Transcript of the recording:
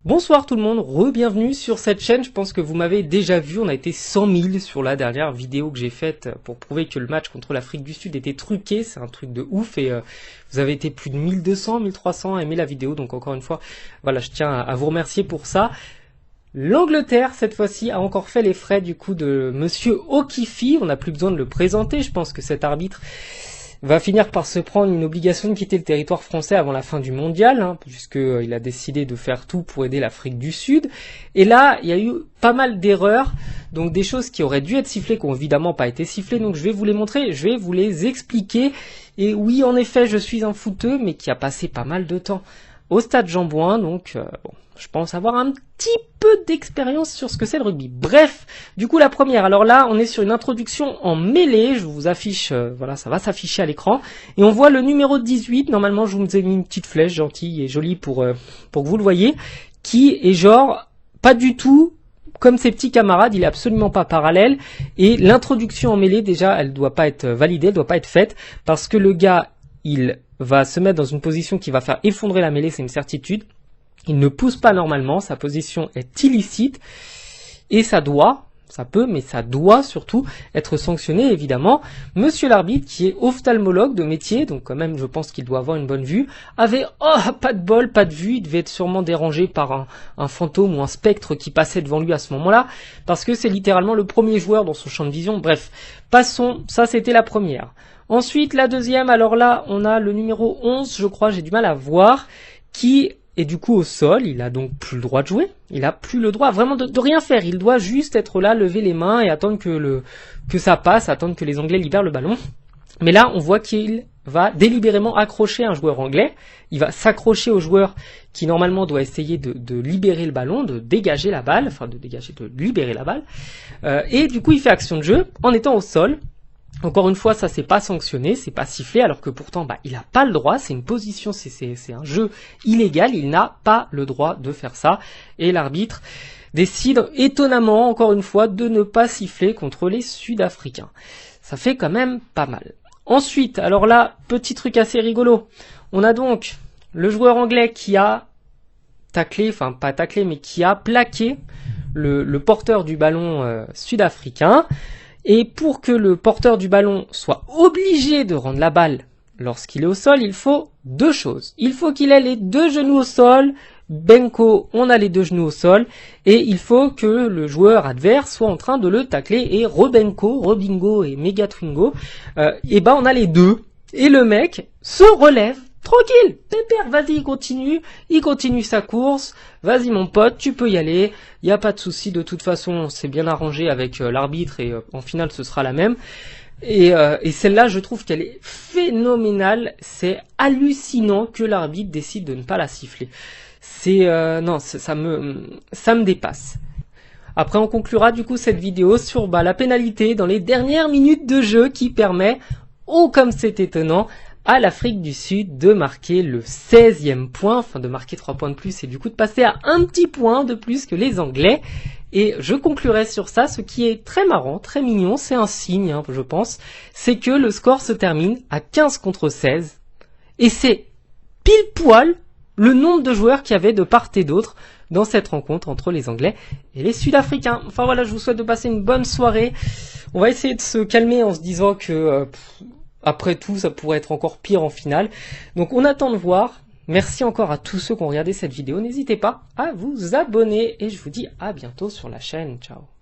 Bonsoir tout le monde, re-bienvenue sur cette chaîne. Je pense que vous m'avez déjà vu, on a été 100 000 sur la dernière vidéo que j'ai faite pour prouver que le match contre l'Afrique du Sud était truqué. C'est un truc de ouf et vous avez été plus de 1200, 1300 à aimer la vidéo. Donc encore une fois, voilà, je tiens à vous remercier pour ça. L'Angleterre, cette fois-ci, a encore fait les frais du coup de Monsieur O'Keefe. On n'a plus besoin de le présenter. Je pense que cet arbitre va finir par se prendre une obligation de quitter le territoire français avant la fin du mondial, puisqu'il a décidé de faire tout pour aider l'Afrique du Sud. Et là, il y a eu pas mal d'erreurs, donc des choses qui auraient dû être sifflées, qui n'ont évidemment pas été sifflées, donc je vais vous les montrer, je vais vous les expliquer. Et oui, en effet, je suis un footeux, mais qui a passé pas mal de temps au stade Jean-Bouin, donc bon, je pense avoir un petit peu d'expérience sur ce que c'est le rugby. Bref, du coup la première, alors là on est sur une introduction en mêlée, je vous affiche, voilà, ça va s'afficher à l'écran, et on voit le numéro 18, normalement je vous ai mis une petite flèche gentille et jolie pour que vous le voyez, qui est genre pas du tout comme ses petits camarades, il est absolument pas parallèle, et l'introduction en mêlée déjà elle doit pas être validée, elle doit pas être faite, parce que le gars il va se mettre dans une position qui va faire effondrer la mêlée, c'est une certitude. Il ne pousse pas normalement, sa position est illicite, et ça peut, mais ça doit surtout être sanctionné, évidemment. Monsieur l'arbitre, qui est ophtalmologue de métier, donc quand même je pense qu'il doit avoir une bonne vue, avait, pas de bol, pas de vue, il devait être sûrement dérangé par un fantôme ou un spectre qui passait devant lui à ce moment-là, parce que c'est littéralement le premier joueur dans son champ de vision. Bref, passons, ça c'était la première. Ensuite, la deuxième, alors là, on a le numéro 11, je crois, j'ai du mal à voir, qui est du coup au sol, il a donc plus le droit de jouer, il a plus le droit vraiment de rien faire, il doit juste être là, lever les mains et attendre que ça passe, attendre que les Anglais libèrent le ballon. Mais là, on voit qu'il va délibérément accrocher un joueur anglais, il va s'accrocher au joueur qui normalement doit essayer de libérer le ballon, de dégager la balle, enfin de libérer la balle, et du coup il fait action de jeu en étant au sol. Encore une fois, ça c'est pas sanctionné, c'est pas sifflé, alors que pourtant il a pas le droit, c'est une position, c'est un jeu illégal, il n'a pas le droit de faire ça, et l'arbitre décide étonnamment, encore une fois, de ne pas siffler contre les Sud-Africains. Ça fait quand même pas mal. Ensuite, alors là, petit truc assez rigolo, on a donc le joueur anglais qui a taclé, enfin pas taclé, mais qui a plaqué le porteur du ballon sud-africain. Et pour que le porteur du ballon soit obligé de rendre la balle lorsqu'il est au sol, il faut deux choses. Il faut qu'il ait les deux genoux au sol, Benko, on a les deux genoux au sol, et il faut que le joueur adverse soit en train de le tacler, et Robenko, Robingo et Megatwingo, on a les deux, et le mec se relève, tranquille, pépère, vas-y, il continue sa course, vas-y mon pote, tu peux y aller, il n'y a pas de souci, de toute façon, c'est bien arrangé avec l'arbitre et en finale ce sera la même. Et celle-là, je trouve qu'elle est phénoménale, c'est hallucinant que l'arbitre décide de ne pas la siffler. Non, ça me dépasse. Après, on conclura du coup cette vidéo sur la pénalité dans les dernières minutes de jeu qui permet, comme c'est étonnant, à l'Afrique du Sud de marquer le 16e point, enfin de marquer 3 points de plus et du coup de passer à un petit point de plus que les Anglais. Et je conclurai sur ça, ce qui est très marrant, très mignon, c'est un signe, je pense, c'est que le score se termine à 15-16, et c'est pile poil le nombre de joueurs qu'il y avait de part et d'autre dans cette rencontre entre les Anglais et les Sud-Africains. Enfin voilà, je vous souhaite de passer une bonne soirée. On va essayer de se calmer en se disant que après tout, ça pourrait être encore pire en finale. Donc on attend de voir. Merci encore à tous ceux qui ont regardé cette vidéo. N'hésitez pas à vous abonner et je vous dis à bientôt sur la chaîne. Ciao.